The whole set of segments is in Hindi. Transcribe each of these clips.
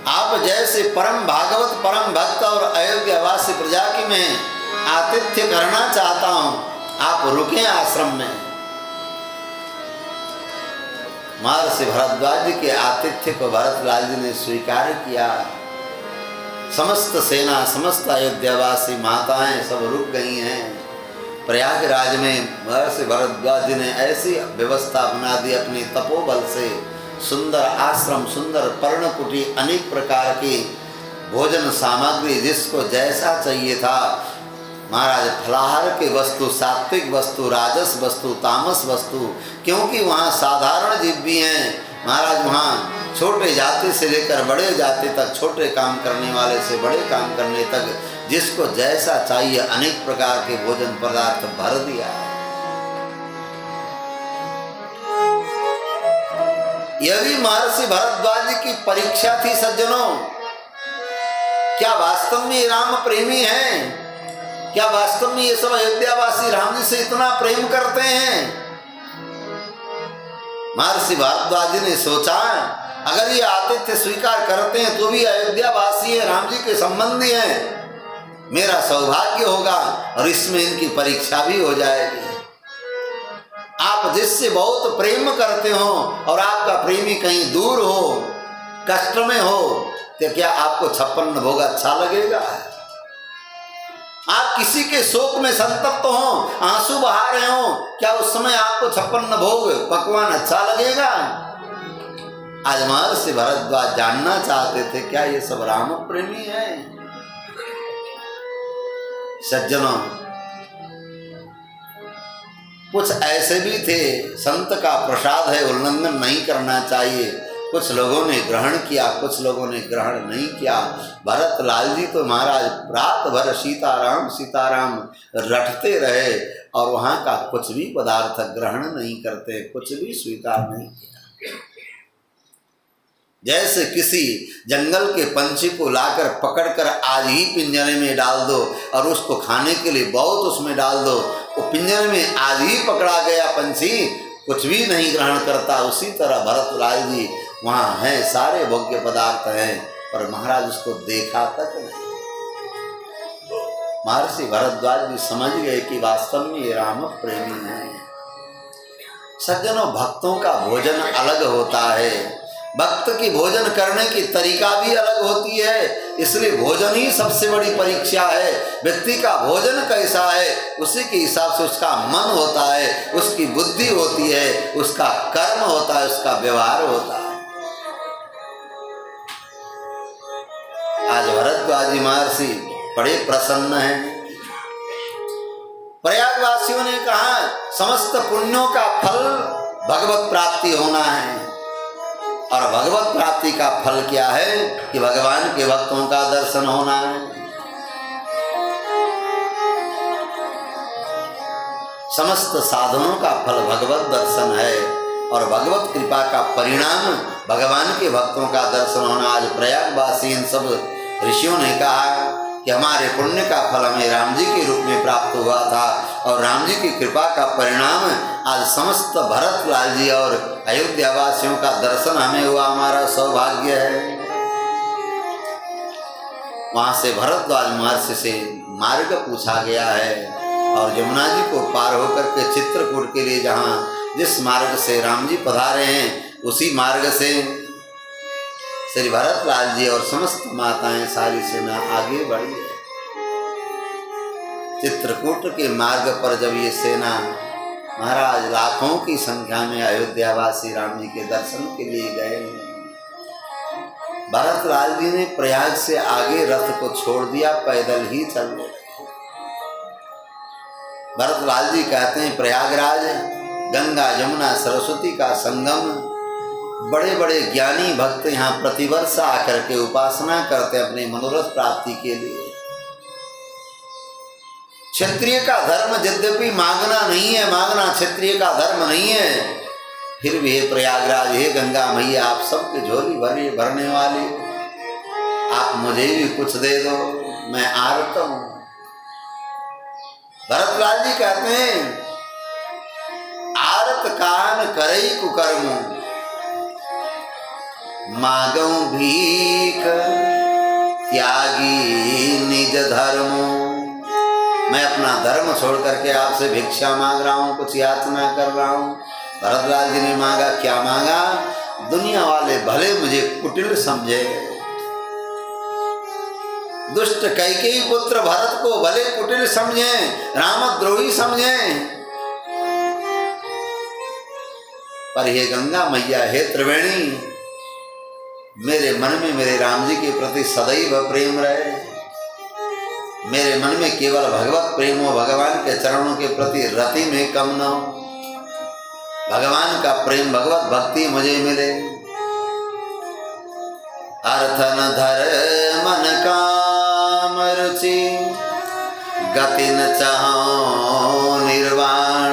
आप जैसे परम भागवत परम भक्त और अयोध्यावासी प्रजा की मैं आतिथ्य करना चाहता हूं, आप रुके आश्रम में। महर्षि भरद्वाज के आतिथ्य को भरतलाल जी ने स्वीकार किया। समस्त सेना, समस्त अयोध्यावासी माताएं सब रुक गई हैं। प्रयागराज में महर्षि भरद्वाज जी ने ऐसी व्यवस्था बना दी अपनी तपोबल से, सुंदर आश्रम, सुंदर पर्णकुटी, अनेक प्रकार की भोजन सामग्री, जिसको जैसा चाहिए था महाराज। फलाहार के वस्तु, सात्विक वस्तु, राजस वस्तु, तामस वस्तु, क्योंकि वहाँ साधारण जीव भी हैं महाराज। वहाँ छोटे जाति से लेकर बड़े जाति तक, छोटे काम करने वाले से बड़े काम करने तक, जिसको जैसा चाहिए अनेक प्रकार के भोजन पदार्थ भर दिया। यह भी महर्षि भरद्वाज की परीक्षा थी सज्जनों। क्या वास्तव में राम प्रेमी हैं? क्या वास्तव में ये सब अयोध्यावासी राम जी से इतना प्रेम करते हैं? महर्षि भारद्वाज ने सोचा, अगर ये आतिथ्य स्वीकार करते हैं तो भी अयोध्यावासी हैं, राम जी के संबंधी हैं, मेरा सौभाग्य होगा और इसमें इनकी परीक्षा भी हो जाएगी। आप जिससे बहुत प्रेम करते हो और आपका प्रेमी कहीं दूर हो, कष्ट में हो, तो क्या आपको 56 भोग अच्छा लगेगा? आप किसी के शोक में संतप्त हो, आंसू बहा रहे हो, क्या उस समय आपको 56 भोग पकवान अच्छा लगेगा? आज महर्षि भरद्वाज जानना चाहते थे, क्या ये सब राम प्रेमी है? सज्जनों, कुछ ऐसे भी थे, संत का प्रसाद है, उल्लंघन नहीं करना चाहिए। कुछ लोगों ने ग्रहण किया, कुछ लोगों ने ग्रहण नहीं किया। भरतलाल जी तो महाराज रात भर सीताराम सीताराम रटते रहे और वहाँ का कुछ भी पदार्थ ग्रहण नहीं करते, कुछ भी स्वीकार नहीं किया। जैसे किसी जंगल के पंछी को लाकर पकड़कर आज ही पिंजरे में डाल दो और उसको खाने के लिए बहुत उसमें डाल दो, वो पिंजरे में आज ही पकड़ा गया पंछी कुछ भी नहीं ग्रहण करता। उसी तरह भरतलाल जी वहाँ हैं, सारे भोग्य पदार्थ हैं, पर महाराज उसको देखा तक नहीं। महर्षि भरद्वाज जी समझ गए कि वास्तव में ये राम प्रेमी हैं। सज्जनों, भक्तों का भोजन अलग होता है, भक्त की भोजन करने की तरीका भी अलग होती है, इसलिए भोजन ही सबसे बड़ी परीक्षा है। व्यक्ति का भोजन कैसा है, उसी के हिसाब से उसका मन होता है, उसकी बुद्धि होती है, उसका कर्म होता है, उसका व्यवहार होता है। आज भरद्वाजी महर्षि बड़े प्रसन्न हैं। प्रयागवासियों ने कहा, समस्त पुण्यों का फल भगवत प्राप्ति होना है, और भगवत प्राप्ति का फल क्या है कि भगवान के भक्तों का दर्शन होना है। समस्त साधनों का फल भगवत दर्शन है और भगवत कृपा का परिणाम भगवान के भक्तों का दर्शन होना। आज प्रयागवासी इन सब ऋषियों ने कहा कि हमारे पुण्य का फल हमें राम जी के रूप में प्राप्त हुआ था और राम जी की कृपा का परिणाम आज समस्त भरतलाल जी और अयोध्यावासियों का दर्शन हमें हुआ, हमारा सौभाग्य है। वहां से भरद्वाज महर्षि से मार्ग पूछा गया है और यमुना जी को पार होकर के चित्रकूट के लिए जहाँ जिस मार्ग से राम जी पधारे हैं उसी मार्ग से श्री भरतलाल जी और समस्त माताएं सारी सेना आगे बढ़ी है। चित्रकूट के मार्ग पर जब ये सेना महाराज लाखों की संख्या में अयोध्यावासी राम जी के दर्शन के लिए गए, भरतलाल जी ने प्रयाग से आगे रथ को छोड़ दिया, पैदल ही चल रहे। भरतलाल जी कहते हैं, प्रयागराज गंगा यमुना सरस्वती का संगम, बड़े बड़े ज्ञानी भक्त यहाँ प्रतिवर्ष आकर के उपासना करते हैं अपने मनोरथ प्राप्ति के लिए। क्षत्रिय का धर्म यद्यपि मांगना नहीं है, मांगना क्षत्रिय का धर्म नहीं है, फिर भी हे प्रयागराज, हे गंगा मैया, आप सबके झोली भरने वाली, आप मुझे भी कुछ दे दो, मैं आरत हूं। भरतलाल जी कहते हैं, आरत कान करई कुकर्म, मागूं भीख त्यागी निज धर्मो। मैं अपना धर्म छोड़ करके आपसे भिक्षा मांग रहा हूँ, कुछ याचना कर रहा हूँ। भरद्वाज जी ने मांगा, क्या मांगा? दुनिया वाले भले मुझे कुटिल समझे, दुष्ट कैकेयी पुत्र भरत को भले कुटिल समझे, रामद्रोही समझे, पर हे गंगा मैया, हे त्रिवेणी, मेरे मन में मेरे राम जी के प्रति सदैव प्रेम रहे। मेरे मन में केवल भगवत प्रेम हो, भगवान के चरणों के प्रति रति में कम न हो। भगवान का प्रेम, भगवत भक्ति मुझे मिले। अर्थ न धर्म मन काम रुचि, गति न चाहो निर्वाण।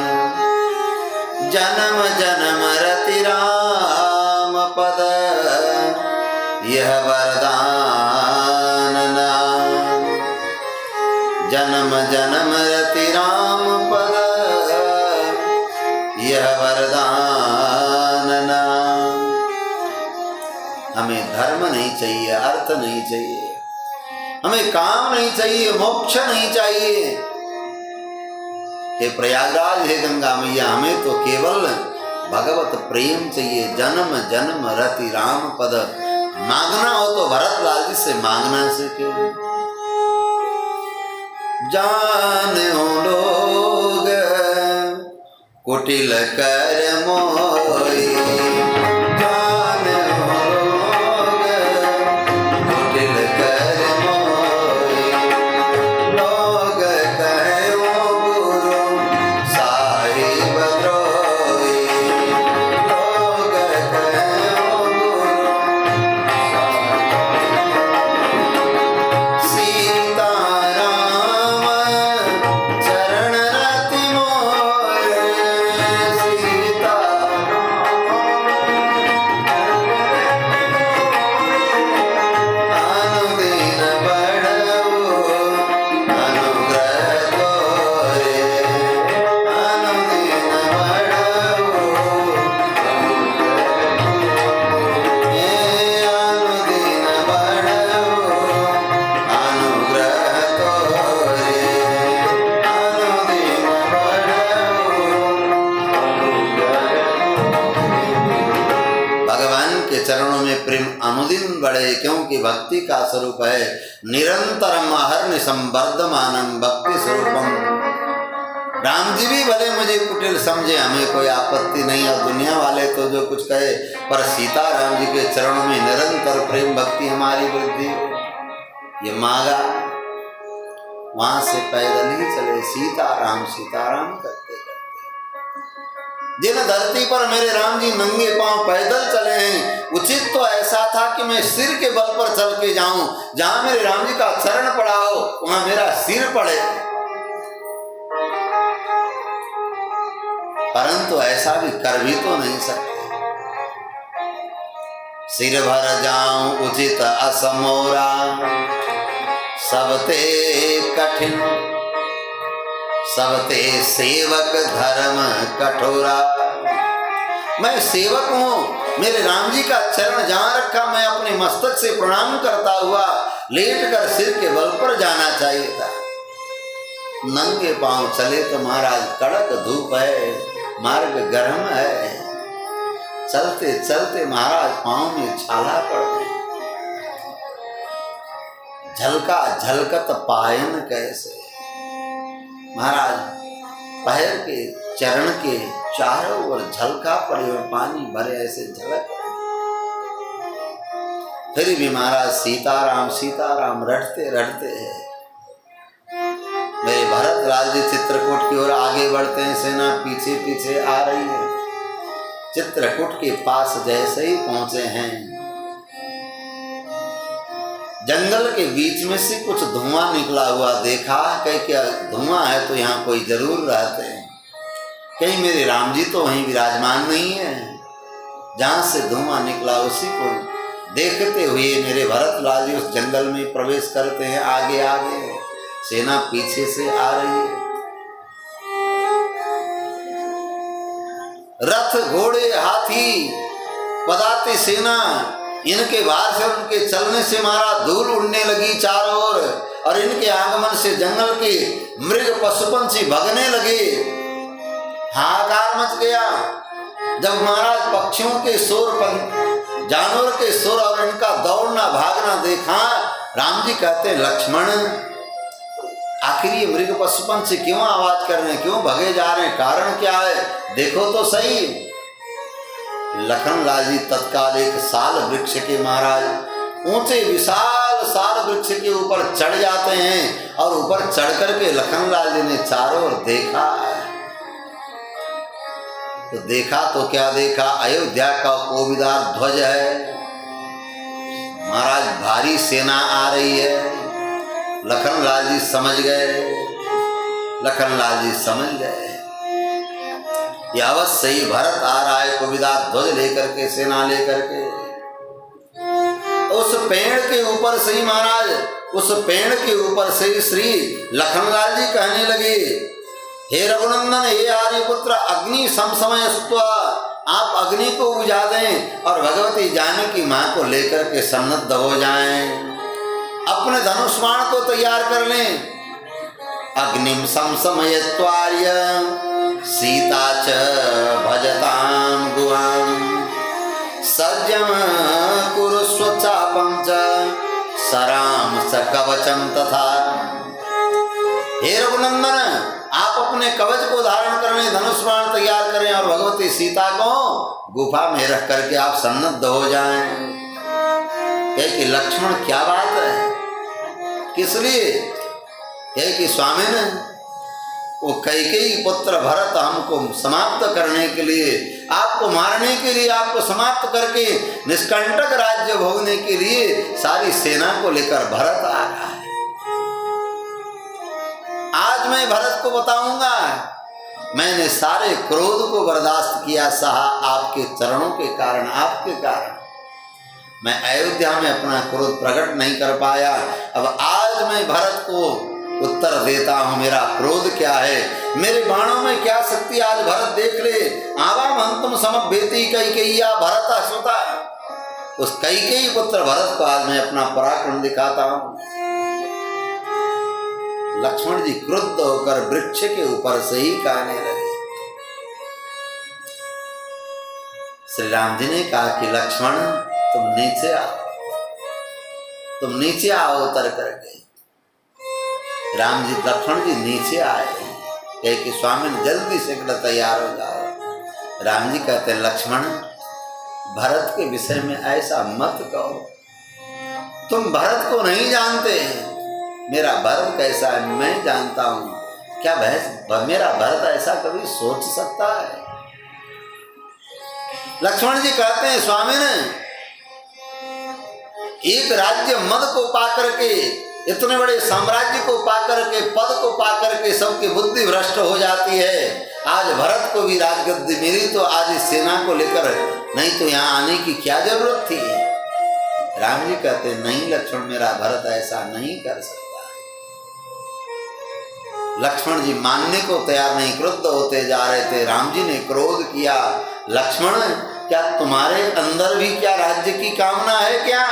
जन्म जन्म रति राम पद, यह वरदान नाम। जन्म जन्म रति राम पद, यह वरदान नाम। हमें धर्म नहीं चाहिए, अर्थ नहीं चाहिए, हमें काम नहीं चाहिए, मोक्ष नहीं चाहिए। हे प्रयागराज, हे गंगा मैया, हमें तो केवल भगवत प्रेम चाहिए। जन्म जन्म रति राम पद, मांगना हो तो भरतलाल जी से मांगना सीखे। जानो लोग कुटिल कर मोई, अनुदिन बढ़े, क्योंकि भक्ति का स्वरूप है निरंतरम अहर्निशम वर्धमानम भक्ति स्वरूपम। राम जी भी भले मुझे कुटिल समझे, हमें कोई आपत्ति नहीं, और दुनिया वाले तो जो कुछ कहे, पर सीता राम जी के चरणों में निरंतर प्रेम भक्ति हमारी वृद्धि। ये मांगा, वहां से पैदल ही चले सीताराम करते करते। जिन धरती पर मेरे राम जी नंगे पांव पैदल चले हैं, उचित तो ऐसा था कि मैं सिर के बल पर चल के जाऊं। जहां मेरे राम जी का चरण पड़ा हो, वहां मेरा सिर पड़े। परंतु ऐसा भी कर भी तो नहीं सकते। सिर भर जाऊं उचित असमोरा, सबते कठिन सबते सेवक धर्म कठोरा। मैं सेवक हूं, मेरे राम जी का चरण जहां रखा, मैं अपने मस्तक से प्रणाम करता हुआ लेट कर सिर के बल पर जाना चाहिए था। नंगे पांव चले तो महाराज कड़क धूप है, मार्ग गर्म है, चलते चलते महाराज पांव में छाला पड़ गई। झलका झलकत पायन कैसे, महाराज पैर के चरण के चारों ओर झलका पड़े हुए पानी भरे ऐसे झलक। फिर भी महाराज सीताराम रटते रटते हैं। मेरे भरतलाल जी चित्रकूट की ओर आगे बढ़ते हैं, सेना पीछे पीछे आ रही है। चित्रकूट के पास जैसे ही पहुंचे हैं, जंगल के बीच में से कुछ धुआं निकला हुआ देखा। कहीं क्या धुआं है तो यहाँ कोई जरूर रहते हैं, कहीं मेरे राम जी तो वहीं विराजमान नहीं है। जहां से धुआं निकला उसी को देखते हुए मेरे भरतलाल जी उस जंगल में प्रवेश करते हैं। आगे आगे सेना पीछे से आ रही है, रथ घोड़े हाथी पदाती सेना इनके बाहर से उनके चलने से मारा धूल उड़ने लगी चारों ओर, और इनके आगमन से जंगल के मृग पशु पंछी भगने लगे। हाहाकार मच गया। जब महाराज पक्षियों के शोर, जानवर के शोर और इनका दौड़ना भागना देखा, राम जी कहते हैं लक्ष्मण, आखिर ये मृग पशु पंछी क्यों आवाज कर रहे हैं, क्यों भगे जा रहे हैं, कारण क्या है, देखो तो सही। लखन लाल जी तत्काल एक साल वृक्ष के महाराज ऊंचे विशाल साल वृक्ष के ऊपर चढ़ जाते हैं, और ऊपर चढ़ करके लखन लाल जी ने चारों ओर देखा। तो देखा तो क्या देखा, अयोध्या का कोविदार ध्वज है महाराज, भारी सेना आ रही है। लखन लाल जी समझ गए, लखन लाल जी समझ गए ये अवश्य ही भरत आ रहा है कोविदार ध्वज लेकर के, सेना लेकर के। उस पेड़ के ऊपर से ही महाराज, उस पेड़ के ऊपर से ही श्री लखन लाल जी कहने लगे, हे रघुनंदन, हे आर्यपुत्र, अग्नि समसमयस्त्व, आप अग्नि को बुझा दें और भगवती जानकी मां को लेकर के सन्नद्ध हो जाएं, अपने धनुष बाण को तैयार कर लें। अग्निम समसमयत्वार्य सीता च भजताम गुहाम, सज्जम कुरुस्व चापम च सराम स कवचम तथा। हे रघुनंदन, आप अपने कवच को धारण करने, धनुष बाण तैयार करें और भगवती सीता को गुफा में रख करके आप सन्नद्ध हो जाएं। कहे कि लक्ष्मण क्या बात है, किस लिए? कहे कि स्वामी ने वो कैकेयी पुत्र भरत हमको समाप्त करने के लिए, आपको मारने के लिए, आपको समाप्त करके निष्कंटक राज्य भोगने के लिए सारी सेना को लेकर भरत आ रहा है। आज मैं भरत को बताऊंगा, मैंने सारे क्रोध को बर्दाश्त किया, सहा आपके चरणों के कारण, आपके कारण मैं अयोध्या में अपना क्रोध प्रकट नहीं कर पाया। अब आज मैं भरत को उत्तर देता हूं, मेरा क्रोध क्या है, मेरे बाणों में क्या शक्ति, आज भरत देख ले। आवाम अंतम समभेति कैकेय्या भरत सुता, उस कैकेयी पुत्र भरत को आज मैं अपना पराक्रम दिखाता हूं। लक्ष्मण जी क्रुद्ध होकर वृक्ष के ऊपर से ही कहने लगे। श्री राम जी ने कहा कि लक्ष्मण तुम नीचे आओ, तुम नीचे आओ उतर करके। राम जी, लक्ष्मण जी नीचे आए, कहे कि स्वामी जल्दी से तैयार हो जाओ। राम जी कहते हैं लक्ष्मण, भरत के विषय में ऐसा मत कहो, तुम भरत को नहीं जानते, मेरा भरत कैसा है मैं जानता हूं। क्या मेरा भरत ऐसा कभी सोच सकता है? लक्ष्मण जी कहते हैं स्वामी ने, एक राज्य मद को पाकर के, इतने बड़े साम्राज्य को पाकर के, पद को पाकर के सबकी बुद्धि भ्रष्ट हो जाती है। आज भरत को भी राजगद्दी मिली तो आज इस सेना को लेकर, नहीं तो यहाँ आने की क्या जरूरत थी? राम जी कहते नहीं लक्ष्मण, मेरा भरत ऐसा नहीं कर सकता। लक्ष्मण जी मानने को तैयार नहीं, क्रुद्ध होते जा रहे थे। राम जी ने क्रोध किया, लक्ष्मण क्या तुम्हारे अंदर भी क्या राज्य की कामना है क्या?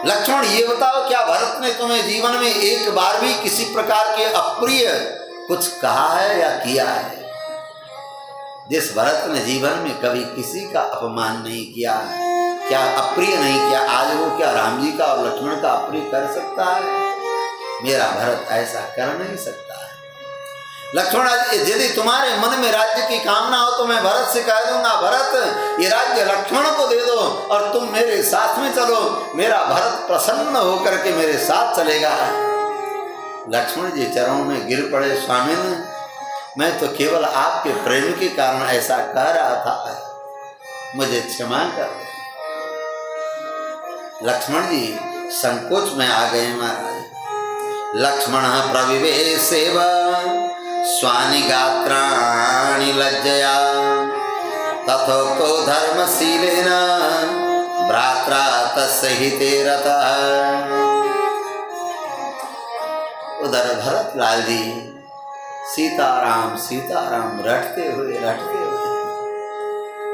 लक्ष्मण ये बताओ, क्या भरत ने तुम्हें जीवन में एक बार भी किसी प्रकार के अप्रिय कुछ कहा है या किया है? जिस भरत ने जीवन में कभी किसी का अपमान नहीं किया, क्या अप्रिय नहीं किया, आज वो क्या राम जी का और लक्ष्मण का अप्रिय कर सकता है? मेरा भरत ऐसा कर नहीं सकता है। लक्ष्मण, यदि तुम्हारे मन में राज्य की कामना हो तो मैं भरत से कह दूंगा, भरत ये राज्य लक्ष्मण को दे दो और तुम मेरे साथ में चलो, मेरा भरत प्रसन्न होकर के मेरे साथ चलेगा। लक्ष्मण जी चरणों में गिर पड़े, स्वामी मैं तो केवल आपके प्रेम के कारण ऐसा कह रहा था, मुझे क्षमा कर। लक्ष्मण जी संकोच में आ गए महाराज। लक्ष्मण प्रविवेशेव स्वानि गात्राणि लज्जया तथोक्तो धर्मशीलेन भ्रात्रा तस्य हिते रतः। उधर भरत लाल जी सीताराम सीताराम रटते हुए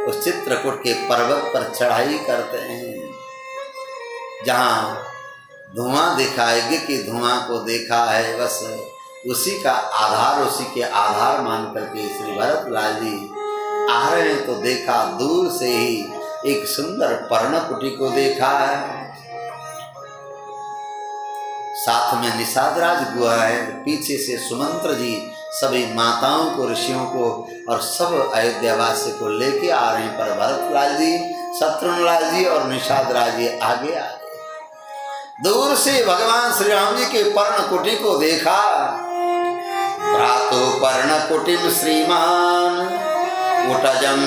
उस चित्रकूट के पर्वत पर चढ़ाई करते हैं। जहाँ धुआं देखा, यज्ञ के धुआं को देखा है, बस उसी का आधार, उसी के आधार मान करके श्री भरतलाल जी आ रहे हैं। तो देखा दूर से ही एक सुंदर पर्णकुटी को देखा है। साथ में निषाद राज गुहा है, पीछे से सुमंत्र जी सभी माताओं को, ऋषियों को और सब अयोध्यावासी को लेके आ रहे हैं। पर भरतलाल जी, शत्रुघ्न जी और निषाद राज जी आगे आ गए। दूर से भगवान श्री राम जी के पर्णकुटी को देखा। प्रातो पर्णकुटिम श्रीमान कुटजम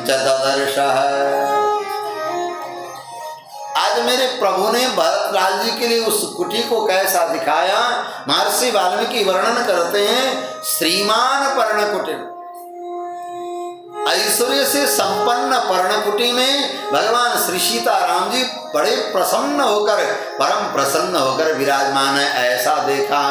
च ददर्शः। आज मेरे प्रभु ने भरतलाल जी के लिए उस कुटी को कैसा दिखाया, महर्षि वाल्मीकि वर्णन करते हैं। श्रीमान पर्णकुटी, ऐश्वर्य से संपन्न पर्णकुटी में भगवान श्री सीताराम जी बड़े प्रसन्न होकर, परम प्रसन्न होकर विराजमान है, ऐसा देखा।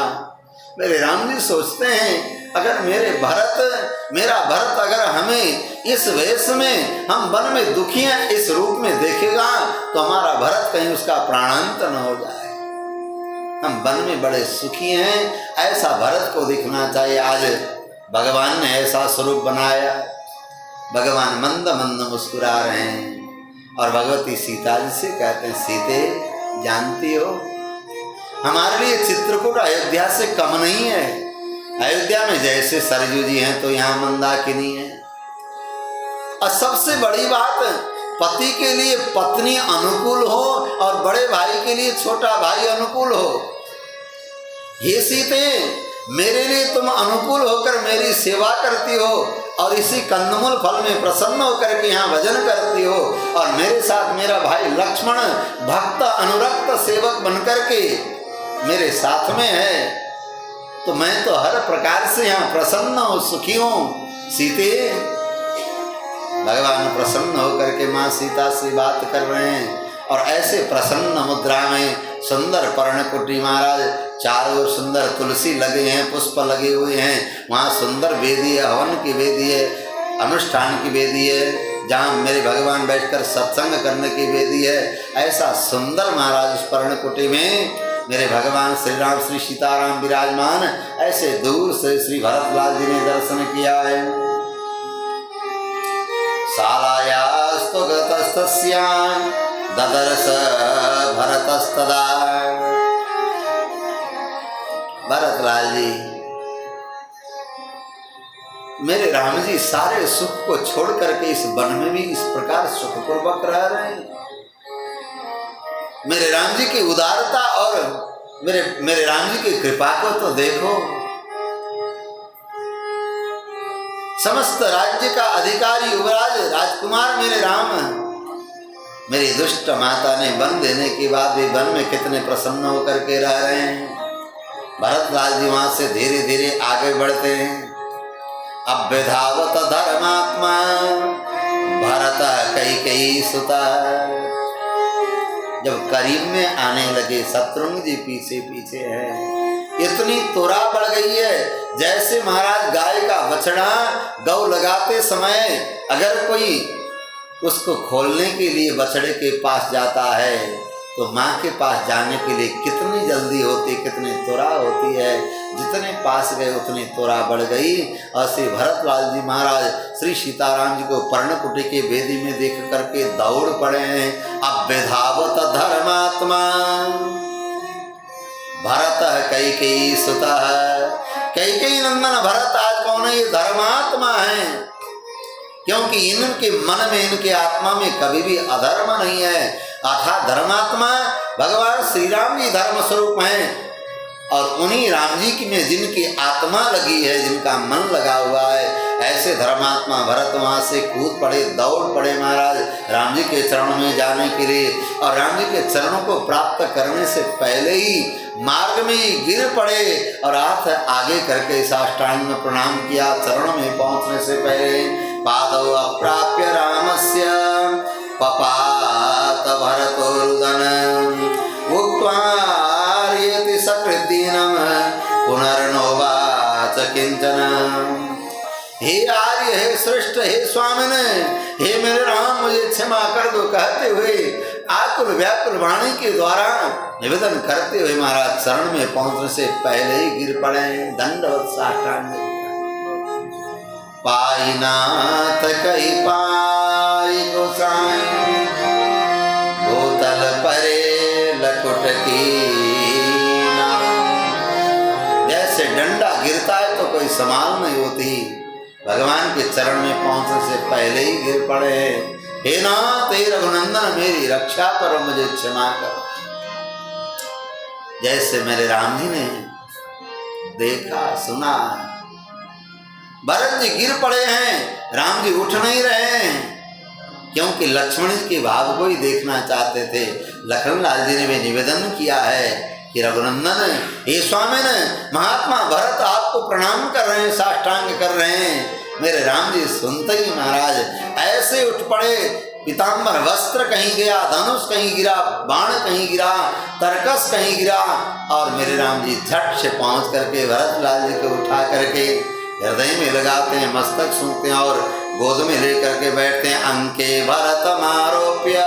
मेरे राम जी सोचते हैं अगर मेरा भरत अगर हमें इस वेश में, हम वन में दुखी हैं, इस रूप में देखेगा तो हमारा भरत कहीं उसका प्राणांत न हो जाए। हम वन में बड़े सुखी हैं, ऐसा भरत को दिखना चाहिए। आज भगवान ने ऐसा स्वरूप बनाया। भगवान मंद मंद मुस्कुरा रहे हैं और भगवती सीता जी से कहते हैं, सीते जानती हो हमारे लिए चित्रकूट अयोध्या से कम नहीं है। अयोध्या में जैसे सरयू जी हैं तो यहाँ मंदाकिनी है। और सबसे बड़ी बात, पति के लिए पत्नी अनुकूल हो और बड़े भाई के लिए छोटा भाई अनुकूल हो। हे सीते, मेरे लिए तुम अनुकूल होकर मेरी सेवा करती हो और इसी कंदमूल फल में प्रसन्न होकर के यहाँ भजन करती हो, और मेरे साथ मेरा भाई लक्ष्मण भक्त अनुरक्त सेवक बनकर के मेरे साथ में है, तो मैं तो हर प्रकार से यहाँ प्रसन्न हूँ, सुखी हूँ। सीते, भगवान प्रसन्न होकर के माँ सीता से बात कर रहे हैं और ऐसे प्रसन्न मुद्रा में सुंदर पर्णकुटी, महाराज चारों ओर सुंदर तुलसी लगे हैं, पुष्प लगे हुए हैं, वहाँ सुंदर वेदी है, हवन की वेदी है, अनुष्ठान की वेदी है, जहाँ मेरे भगवान बैठकर सत्संग करने की वेदी है। ऐसा सुंदर महाराज उस पर्णकुटी में मेरे भगवान श्री राम श्री सीताराम विराजमान। ऐसे दूर से श्री भरतलाल जी ने दर्शन किया है। शालायास्तु गतस्तस्यां ददर्श भरतस्तदा। भरतलाल जी, मेरे राम जी सारे सुख को छोड़ करके इस वन में भी इस प्रकार सुखपूर्वक रह रहे हैं। मेरे राम जी की उदारता और मेरे राम जी की कृपा को तो देखो। समस्त राज्य का अधिकारी युवराज राजकुमार मेरे राम, मेरी दुष्ट माता ने वन देने के बाद भी वन में कितने प्रसन्न होकर के रह रहे हैं। भरतलाल जी वहां से धीरे धीरे आगे बढ़ते हैं। अभ्यधावत धर्मात्मा भरत कैकेयी सुता। जब करीब में आने लगे, शत्रुघ्न जी पीछे पीछे है। इतनी त्वरा बढ़ गई है जैसे महाराज गाय का बछड़ा गौ लगाते समय अगर कोई उसको खोलने के लिए बछड़े के पास जाता है तो माँ के पास जाने के लिए कितनी जल्दी होती, कितनी त्वरा होती है। जितने पास गए उतनी त्वरा बढ़ गई। और श्री भरतलाल जी महाराज श्री सीताराम जी को पर्णकुटी के वेदी में देख करके दौड़ पड़े हैं। अभ्यधावत धर्मात्मा भरत कैकेयी सुता। कैकेयी नंदन भरत आज कौन है? ये धर्मात्मा है, क्योंकि इनके मन में, इनके आत्मा में कभी भी अधर्म नहीं है। अर्थात धर्मात्मा भगवान श्री राम जी धर्म स्वरूप हैं और उन्हीं राम जी की में जिनकी आत्मा लगी है, जिनका मन लगा हुआ है, ऐसे धर्मात्मा भरत वहाँ से कूद पड़े, दौड़ पड़े महाराज राम जी के चरणों में जाने के लिए। और राम जी के चरणों को प्राप्त करने से पहले ही मार्ग में ही गिर पड़े और हाथ आगे करके साष्टांग में प्रणाम किया। चरणों में पहुँचने से पहले पादौ अप्राप्य रामस्य पपात भरतो रुदन उक्त्वार्यति सकृद्दीनम पुनर्नोवाच किंचन। हे आर्य, हे श्रेष्ठ, हे स्वामिन, हे मेरे कर दो कहते हुए आकुल व्याकुल वाणी के द्वारा निवेदन करते हुए महाराज शरण में पहुंचने से पहले ही गिर पड़े। दंडवत साष्टांग पाई नाथ कई पाई गोसाई भूतल परे लकुट की। जैसे डंडा गिरता है तो कोई संभाल नहीं होती, भगवान के चरण में पहुंचने से पहले ही गिर पड़े। हे नाथ हे रघुनंदन मेरी रक्षा करो, मुझे क्षमा करो। जैसे मेरे राम जी ने देखा सुना, भरत जी गिर पड़े हैं, राम जी उठ नहीं रहे हैं, क्योंकि लक्ष्मण जी के भाव को ही देखना चाहते थे। लखनलाल जी ने भी निवेदन किया है कि रघुनंदन हे स्वामिन महात्मा भरत आपको प्रणाम कर रहे हैं, साष्टांग कर रहे हैं। मेरे राम जी सुनते ही महाराज ऐसे उठ पड़े, पीताम्बर वस्त्र कहीं गया, धनुष कहीं गिरा, बाण कहीं गिरा, तरकस कहीं गिरा, और मेरे राम जी झट से पहुंच करके भरत लाल जी को उठा करके हृदय में लगाते हैं, मस्तक सूंघते हैं और गोद में लेकर के बैठते हैं। अंके भरत मारोप्य,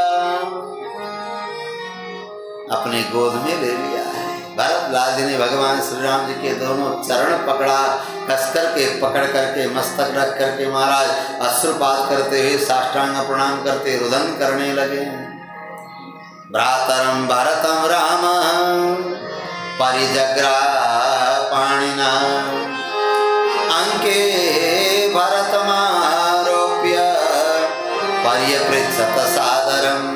अपने गोद में ले लिया है। भरत लाल जी ने भगवान श्री राम जी के दोनों चरण पकड़ा, कस करके पकड़ करके मस्तक रख करके महाराज अश्रुपात करते हुए साष्टांग प्रणाम करते रुदन करने लगे। भ्रातरम भरतम राम परिजग्रा पाणिना अंके भरतमारोप्य पर्यपृच्छत सादरम।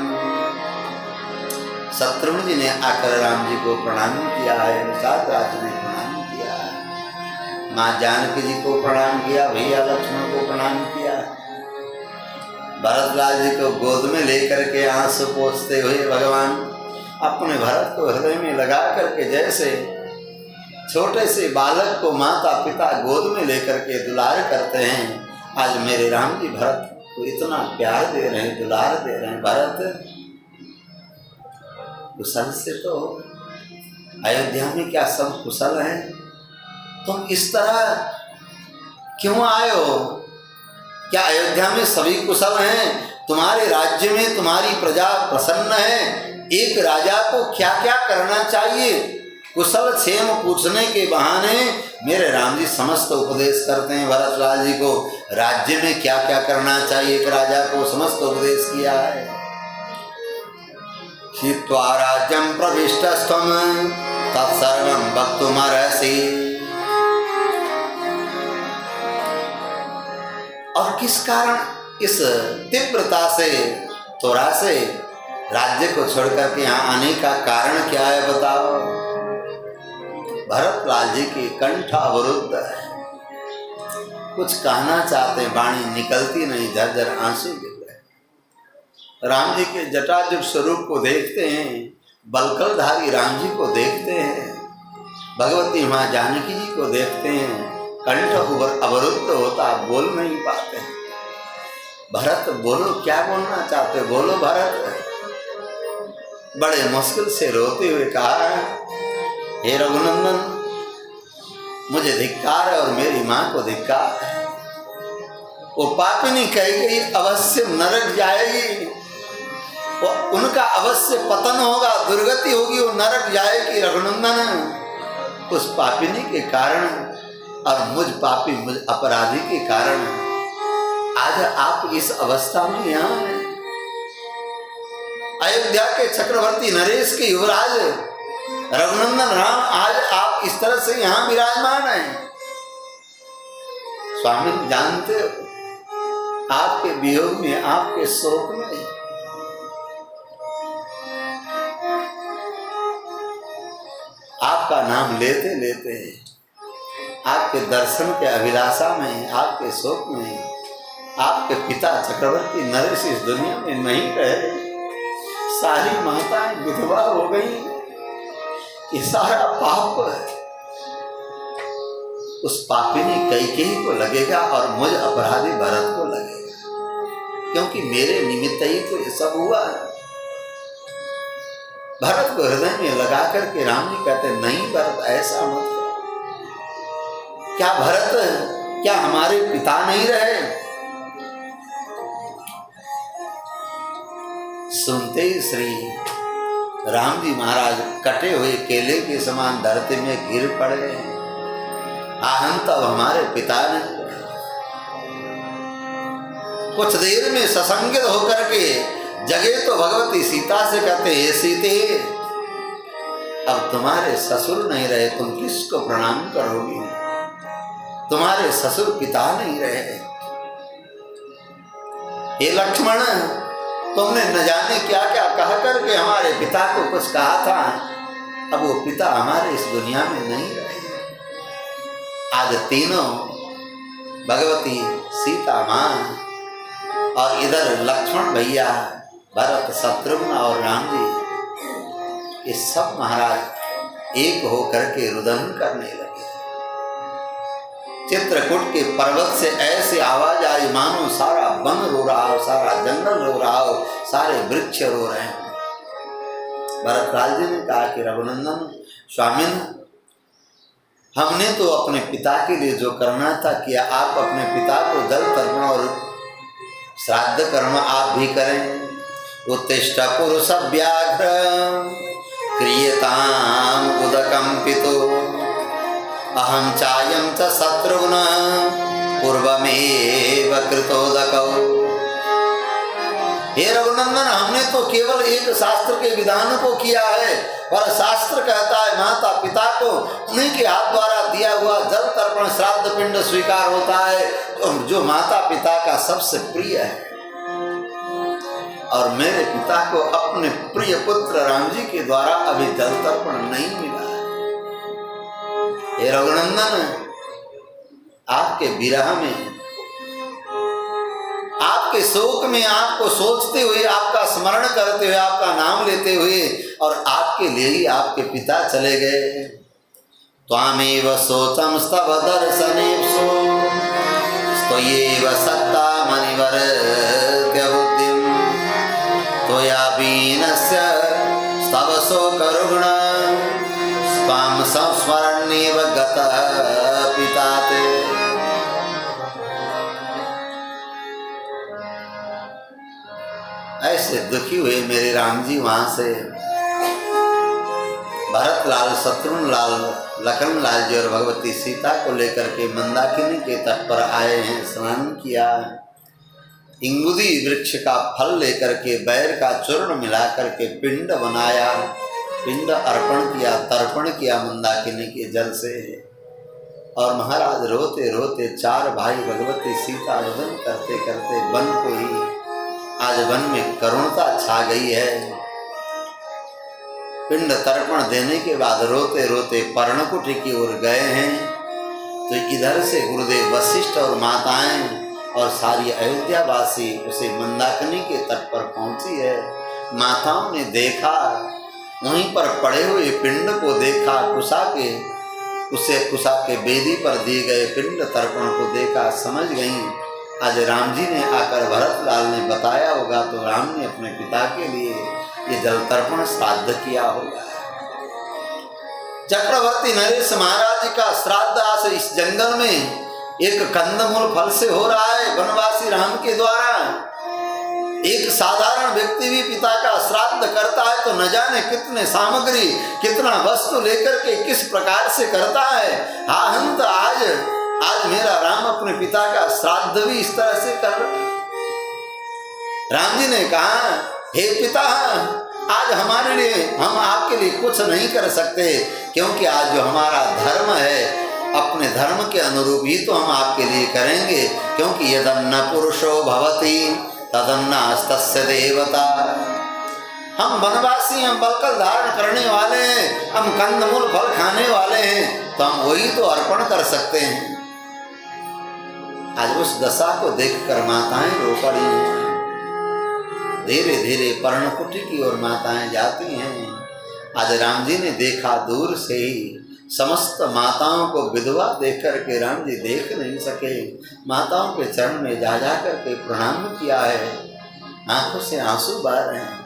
शत्रुघ्न जी ने आकर राम जी को प्रणाम किया है, निषाद राज ने प्रणाम किया है, माँ जानकी जी को प्रणाम किया, भैया लक्ष्मण को प्रणाम किया। भरतलाल जी को गोद में लेकर के आंसू पोंछते हुए भगवान अपने भरत को हृदय में लगा करके जैसे छोटे से बालक को माता पिता गोद में लेकर के दुलार करते हैं, आज मेरे राम जी भरत को इतना प्यार दे रहे हैं, दुलार दे रहे हैं। भरत कुशल से तो अयोध्या में क्या सब कुशल हैं? तुम इस तरह क्यों आए हो? क्या अयोध्या में सभी कुशल हैं? तुम्हारे राज्य में तुम्हारी प्रजा प्रसन्न है? एक राजा को क्या क्या करना चाहिए? कुशल क्षेम पूछने के बहाने मेरे राम जी समस्त उपदेश करते हैं भरतलाल जी को। राज्य में क्या क्या करना चाहिए एक राजा को समस्त उपदेश किया है। हित्वा राज्यं प्रविष्टस्त्वं तत्सर्वं वक्तुमर्हसि। और किस कारण इस तीव्रता से त्वरा से राज्य को छोड़कर के यहाँ आने का कारण क्या है बताओ? भरतलाल जी की कंठ अवरुद्ध है, कुछ कहना चाहते हैं, वाणी निकलती नहीं, झरझर आंसू गिर रहे। राम जी के जटाजुट स्वरूप को देखते हैं, बलकलधारी राम जी को देखते हैं, भगवती माँ जानकी जी को देखते हैं, कंठ अवरुद्ध होता, बोल नहीं पाते। भरत बोलो, क्या बोलना चाहते हो? बोलो भरत। बड़े मुश्किल से रोते हुए कहा, हे रघुनंदन मुझे धिक्कार है और मेरी माँ को धिक्कार है। वो पापिनी कही गई अवश्य नरक जाएगी, वो उनका अवश्य पतन होगा, दुर्गति होगी, वो नरक जाएगी। रघुनंदन उस पापिनी के कारण और मुझ पापी मुझ अपराधी के कारण आज आप इस अवस्था में यहाँ हैं। अयोध्या के चक्रवर्ती नरेश के युवराज रघुनंदन राम आज आप इस तरह से यहाँ विराजमान हैं। स्वामी जानते हो आपके वियोग में, आपके शोक में आपका नाम लेते लेते आपके दर्शन के अभिलाषा में, आपके शोक में आपके पिता चक्रवर्ती नरेश इस दुनिया में नहीं रहे, सारी माताएं विधवा हो गई। ये सारा पाप उस पापिनी कैकेयी को लगेगा और मुझ अपराधी भरत को लगेगा, क्योंकि मेरे निमित्त ही तो ये सब हुआ है। भरत को हृदय में लगा करके राम जी कहते नहीं भरत ऐसा मत कर। क्या भरत, क्या हमारे पिता नहीं रहे? सुनते ही श्री राम जी महाराज कटे हुए केले के समान धरती में गिर पड़े। आहन तब हमारे पिता ने कुछ देर में ससंगित होकर के जगे तो भगवती सीता से कहते, हे सीते, अब तुम्हारे ससुर नहीं रहे, तुम किसको प्रणाम करोगी? तुम्हारे ससुर पिता नहीं रहे। हे लक्ष्मण, तुमने न जाने क्या क्या कह करके हमारे पिता को कुछ कहा था, अब वो पिता हमारे इस दुनिया में नहीं रहे। आज तीनों भगवती सीता मां और इधर लक्ष्मण भैया, भरत, शत्रुघ्न और राम जी, ये सब महाराज एक होकर के रुदन करने लगे। चित्रकूट के पर्वत से ऐसी आवाज आई मानो सारा वन रो रहा हो, सारा जंगल रो रहा हो, सारे वृक्ष रो रहे हैं। भरतलाल जी ने कहा कि रघुनंदन स्वामिन, हमने तो अपने पिता के लिए जो करना था किया, आप अपने पिता को जल तर्पण और श्राद्ध कर्म आप भी करें। उत्तिष्ठ पुरुष व्याघ्र क्रियताम उदकम पितो अहम चायम च शत्रुघ्न पूर्वमेव कृतोदकौ। हे रघुनंदन, हमने तो केवल एक शास्त्र के विधान को किया है, पर शास्त्र कहता है माता पिता को उन्हीं के हाथ द्वारा दिया हुआ जल तर्पण श्राद्ध पिंड स्वीकार होता है, जो माता पिता का सबसे प्रिय है। और मेरे पिता को अपने प्रिय पुत्र राम जी के द्वारा अभी जल तर्पण नहीं मिला है। हे रघुनंदन, आपके विरह में, आपके शोक में, आपको सोचते हुए, आपका स्मरण करते हुए, आपका नाम लेते हुए, और आपके लिए ही आपके पिता चले गए। त्वामेव शोचम स्तव दर्शनेप्सु स्तयेव सत्ता मणिवर्त्य बुद्धिम त्वया बीनस्य स्तव शोकरुग्ण स्वाम संस्मरणेव गतः पिता ते। ऐसे दुखी हुए मेरे राम जी वहां से भरत लाल, शत्रुघ्न लाल, लखन लाल जी और भगवती सीता को लेकर के मंदाकिनी के तट पर आए हैं। स्नान किया, इंगुदी वृक्ष का फल लेकर के बैर का चूर्ण मिला करके पिंड बनाया, पिंड अर्पण किया, तर्पण किया मंदाकिनी के जल से। और महाराज रोते रोते चार भाई भगवती सीता रुदन करते करते वन को ही, आज वन में करुणता छा गई है। पिंड तर्पण देने के बाद रोते रोते पर्णकुटी की ओर गए हैं, तो इधर से गुरुदेव वशिष्ठ और माताएं और सारी अयोध्यावासी उसे मंदाकिनी के तट पर पहुंची है। माताओं ने देखा, वहीं पर पड़े हुए पिंड को देखा, कुशा के बेदी पर दिए गए पिंड तर्पण को देखा, समझ गई आज राम जी ने आकर भरतलाल ने बताया होगा तो राम ने अपने पिता के लिए ये जल तर्पण श्राद्ध किया होगा। चक्रवर्ती नरेश महाराज का श्राद्ध आज इस जंगल में एक कंदमूल फल से हो रहा है, वनवासी राम के द्वारा। एक साधारण व्यक्ति भी पिता का श्राद्ध करता है तो न जाने कितने सामग्री, कितना वस्तु लेकर के किस प्रकार से करता है। हाँ, हम तो आज मेरा राम अपने पिता का श्राद्ध भी इस तरह से कर रहे। राम जी ने कहा, हे पिता, आज हमारे लिए, हम आपके लिए कुछ नहीं कर सकते, क्योंकि आज जो हमारा धर्म है, अपने धर्म के अनुरूप ही तो हम आपके लिए करेंगे, क्योंकि यदन्न पुरुषो भवति तदन्नास्तस्य देवता। हम वनवासी, हम बलकल धारण करने वाले हैं, हम कंदमूल फल खाने वाले हैं, तो हम वही तो अर्पण कर सकते हैं। आज उस दशा को देखकर माताएं रो पड़ी हैं। धीरे धीरे पर्णकुटी की ओर माताएं जाती हैं। आज राम जी ने देखा, दूर से ही समस्त माताओं को विधवा देख करके राम जी देख नहीं सके। माताओं के चरण में जा जा करके प्रणाम किया है, आंखों से आंसू बह रहे हैं।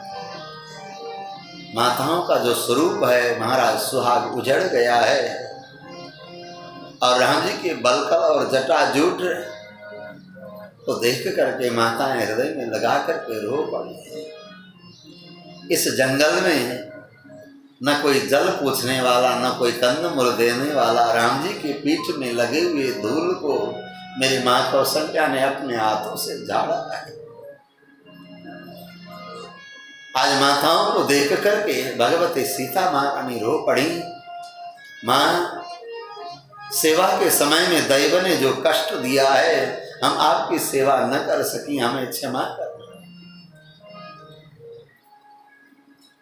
माताओं का जो स्वरूप है महाराज, सुहाग उजड़ गया है, और राम जी के बलकल और जटाजूट को देख करके माताएं हृदय में लगा करके रो पड़ी। इस जंगल में न कोई जल पूछने वाला, न कोई कंदमूल देने वाला। राम जी की पीठ में लगे हुए धूल को मेरी माँ कौशल्या ने अपने हाथों से झाड़ा है। आज माताओं को देख करके भगवती सीता महारानी रो पड़ी। माँ, सेवा के समय में दैव ने जो कष्ट दिया है, हम आपकी सेवा न कर सकी, हमें क्षमा कर।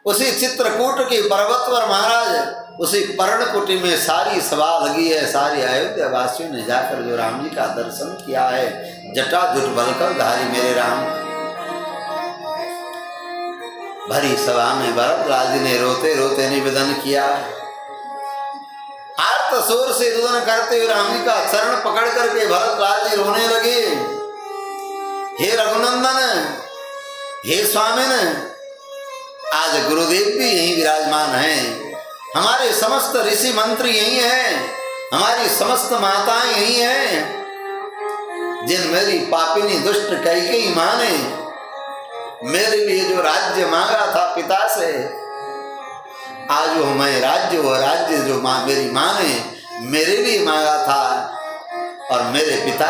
उसी चित्रकूट की पर्वत पर महाराज, उसी पर्णकुटी में सारी सभा लगी है। सारी अयोध्या वासियों ने जाकर जो राम जी का दर्शन किया है, जटाजुट बलकर धारी मेरे राम। भरी सभा में भरतलाल जी ने रोते रोते निवेदन किया, आर्त स्वर से रुदन करते हुए राम जी का चरण पकड़ करके भरतलाल जी रोने लगे। हे रघुनंदन, हे स्वामिन, आज गुरुदेव भी यहीं विराजमान हैं, हमारे समस्त ऋषि मंत्री यहीं हैं, हमारी समस्त माताएं यहीं हैं। जिन मेरी पापिनी दुष्ट कैकेयी मां ने मेरे लिए जो राज्य मांगा था पिता से, आज वो मैं राज्य, वो राज्य जो मां मेरी मां ने मेरे लिए मांगा था और मेरे पिता